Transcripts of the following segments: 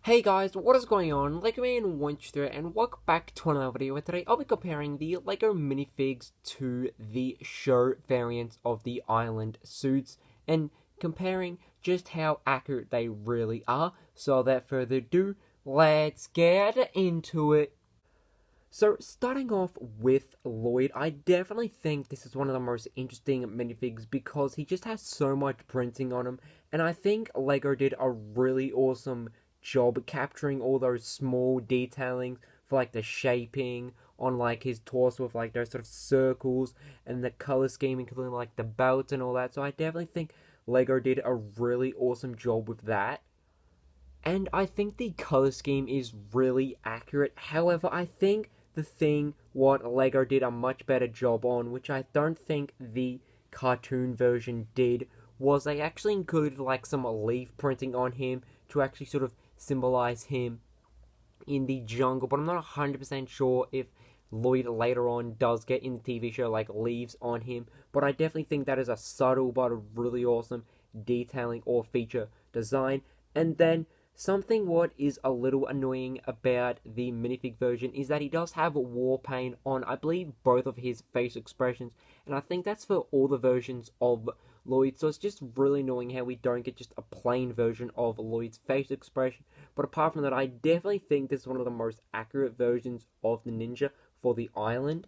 Hey guys, what is going on? Lego Man Winchester and welcome back to another video where today I'll be comparing the Lego minifigs to the show variants of the island suits and comparing just how accurate they really are. So without further ado, let's get into it. So starting off with Lloyd, I definitely think this is one of the most interesting minifigs because he just has so much printing on him, and I think Lego did a really awesome job capturing all those small detailings for like the shaping on like his torso with like those sort of circles and the color scheme including like the belt and all that. So I definitely think Lego did a really awesome job with that. And I think the color scheme is really accurate. However, I think the thing what Lego did a much better job on, which I don't think the cartoon version did, was they actually included like some leaf printing on him to actually sort of symbolize him in the jungle. But I'm not 100% sure if Lloyd later on does get in the TV show like leaves on him. But I definitely think that is a subtle but a really awesome detailing or feature design. And then something what is a little annoying about the minifig version is that he does have war paint on, I believe, both of his face expressions, and I think that's for all the versions of Lloyd, so it's just really annoying how we don't get just a plain version of Lloyd's face expression. But apart from that, I definitely think this is one of the most accurate versions of the ninja for the island.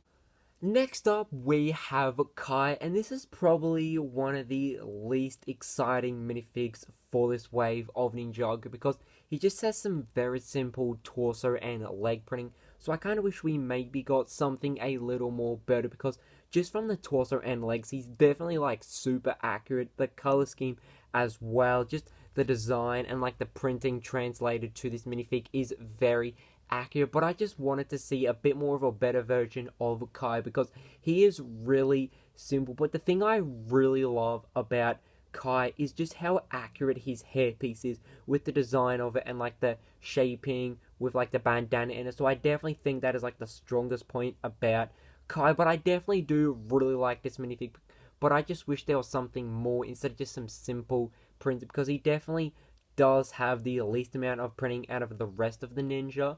Next up, we have Kai, and this is probably one of the least exciting minifigs for this wave of Ninjago because he just has some very simple torso and leg printing. So I kind of wish we maybe got something a little more better because just from the torso and legs, he's definitely like super accurate. The color scheme as well, just the design and like the printing translated to this minifig is very accurate, but I just wanted to see a bit more of a better version of Kai because he is really simple. But the thing I really love about Kai is just how accurate his hairpiece is with the design of it and like the shaping with like the bandana in it. So I definitely think that is like the strongest point about Kai. But I definitely do really like this minifig. But I just wish there was something more instead of just some simple prints because he definitely does have the least amount of printing out of the rest of the ninja.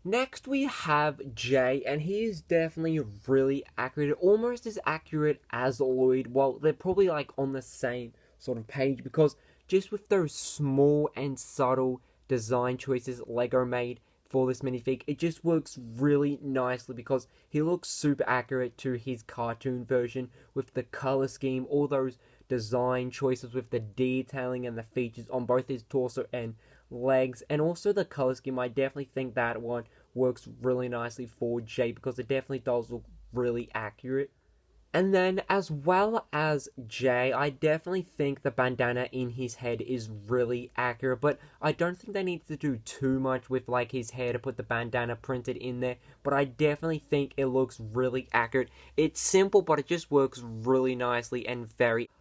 Next we have Jay, and he is definitely really accurate, almost as accurate as Lloyd. Well, they're probably like on the same sort of page because just with those small and subtle design choices Lego made for this minifig, it just works really nicely because he looks super accurate to his cartoon version with the color scheme, all those design choices with the detailing and the features on both his torso and legs, and also the color scheme. I definitely think that one works really nicely for Jay because it definitely does look really accurate. And then, as well as Jay, I definitely think the bandana in his head is really accurate, but I don't think they need to do too much with like his hair to put the bandana printed in there, but I definitely think it looks really accurate. It's simple, but it just works really nicely and very.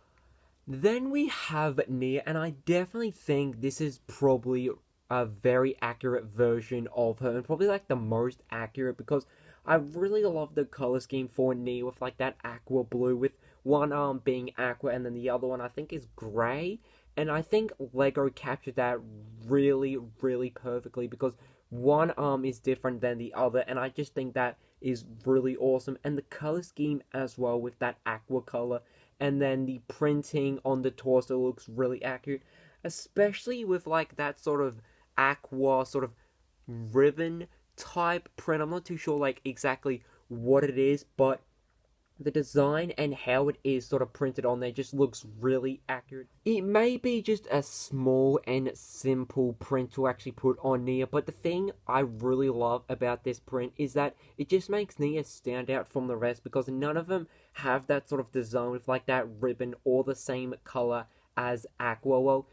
Then we have Nia, and I definitely think this is probably a very accurate version of her, and probably like the most accurate because I really love the color scheme for Nia with like that aqua blue with one arm being aqua and then the other one I think is grey. And I think Lego captured that really, really perfectly because one arm is different than the other, and I just think that is really awesome. And the color scheme as well with that aqua color and then the printing on the torso looks really accurate, especially with like that sort of aqua sort of ribbon type print. I'm not too sure like exactly what it is, but the design and how it is sort of printed on there just looks really accurate. It may be just a small and simple print to actually put on Nia, but the thing I really love about this print is that it just makes Nia stand out from the rest because none of them have that sort of design with like that ribbon or the same color as Aqua. Well,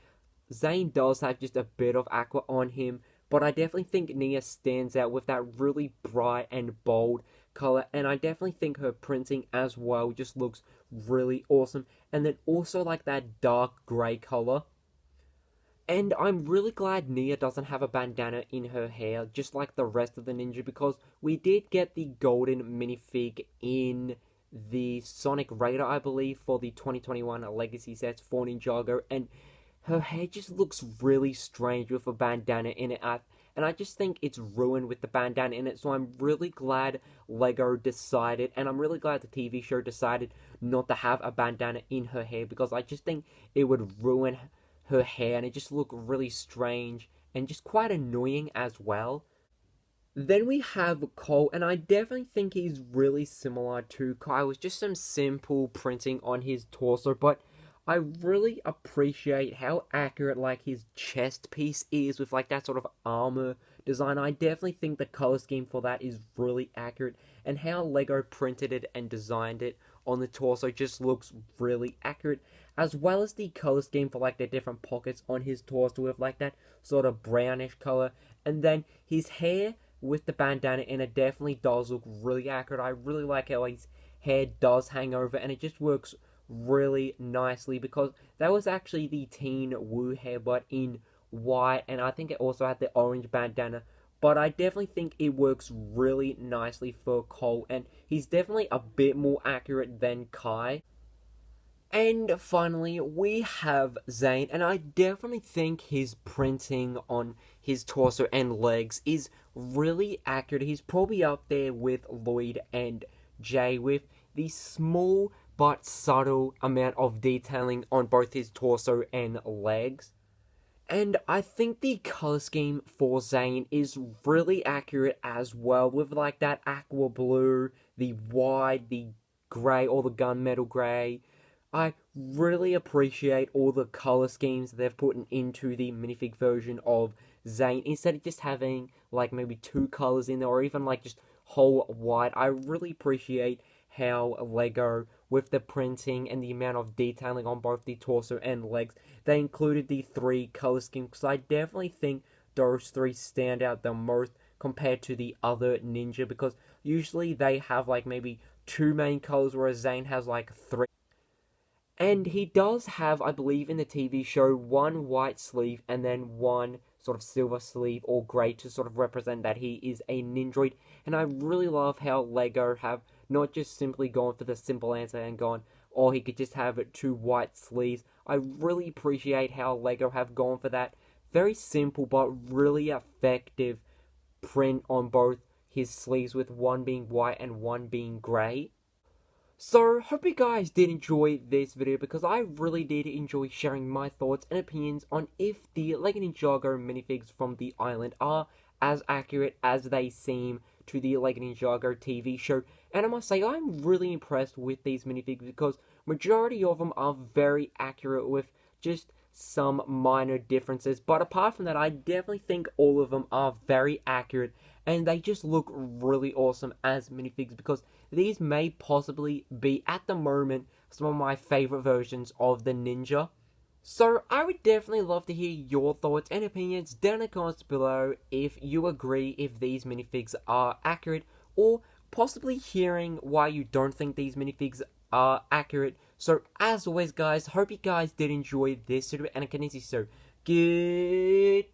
Zane does have just a bit of Aqua on him, but I definitely think Nia stands out with that really bright and bold color, and I definitely think her printing as well just looks really awesome. And then also like that dark grey color. And I'm really glad Nia doesn't have a bandana in her hair, just like the rest of the ninja, because we did get the golden minifig in the Sonic Raider, I believe, for the 2021 Legacy sets for Ninjago, and her hair just looks really strange with a bandana in it. And I just think it's ruined with the bandana in it. So I'm really glad Lego decided, and I'm really glad the TV show decided not to have a bandana in her hair, because I just think it would ruin her hair and it just look really strange and just quite annoying as well. Then we have Colt, and I definitely think he's really similar to Kai, with just some simple printing on his torso, but I really appreciate how accurate like his chest piece is with like that sort of armor design. I definitely think the color scheme for that is really accurate, and how Lego printed it and designed it on the torso just looks really accurate, as well as the color scheme for like the different pockets on his torso with like that sort of brownish color, and then his hair with the bandana in it definitely does look really accurate. I really like how his hair does hang over, and it just works really nicely, because that was actually the Teen Woo hair but in white, and I think it also had the orange bandana, but I definitely think it works really nicely for Cole, and he's definitely a bit more accurate than Kai. And finally, we have Zane, and I definitely think his printing on his torso and legs is really accurate. He's probably up there with Lloyd and Jay with the small but subtle amount of detailing on both his torso and legs. And I think the color scheme for Zane is really accurate as well, with like that aqua blue, the white, the grey, or the gunmetal grey. I really appreciate all the color schemes they've put into the minifig version of Zane. Instead of just having like maybe two colors in there, or even like just whole white, I really appreciate how Lego, with the printing and the amount of detailing on both the torso and legs, they included the three color schemes, because I definitely think those three stand out the most compared to the other ninja, because usually they have like maybe two main colors, whereas Zane has like three. And he does have, I believe in the TV show, one white sleeve and then one sort of silver sleeve or grey to sort of represent that he is a Ninjroid. And I really love how Lego have not just simply gone for the simple answer and gone, oh, he could just have two white sleeves. I really appreciate how Lego have gone for that very simple but really effective print on both his sleeves, with one being white and one being grey. So, hope you guys did enjoy this video, because I really did enjoy sharing my thoughts and opinions on if the Lego Ninjago minifigs from the island are as accurate as they seem to the Lego Ninjago TV show. And I must say, I'm really impressed with these minifigs, because majority of them are very accurate with just some minor differences. But apart from that, I definitely think all of them are very accurate, and they just look really awesome as minifigs, because these may possibly be, at the moment, some of my favorite versions of the Ninja. So I would definitely love to hear your thoughts and opinions down in the comments below, if you agree if these minifigs are accurate, or possibly hearing why you don't think these minifigs are accurate. So as always guys, hope you guys did enjoy this video, and I can see so. Goodbye!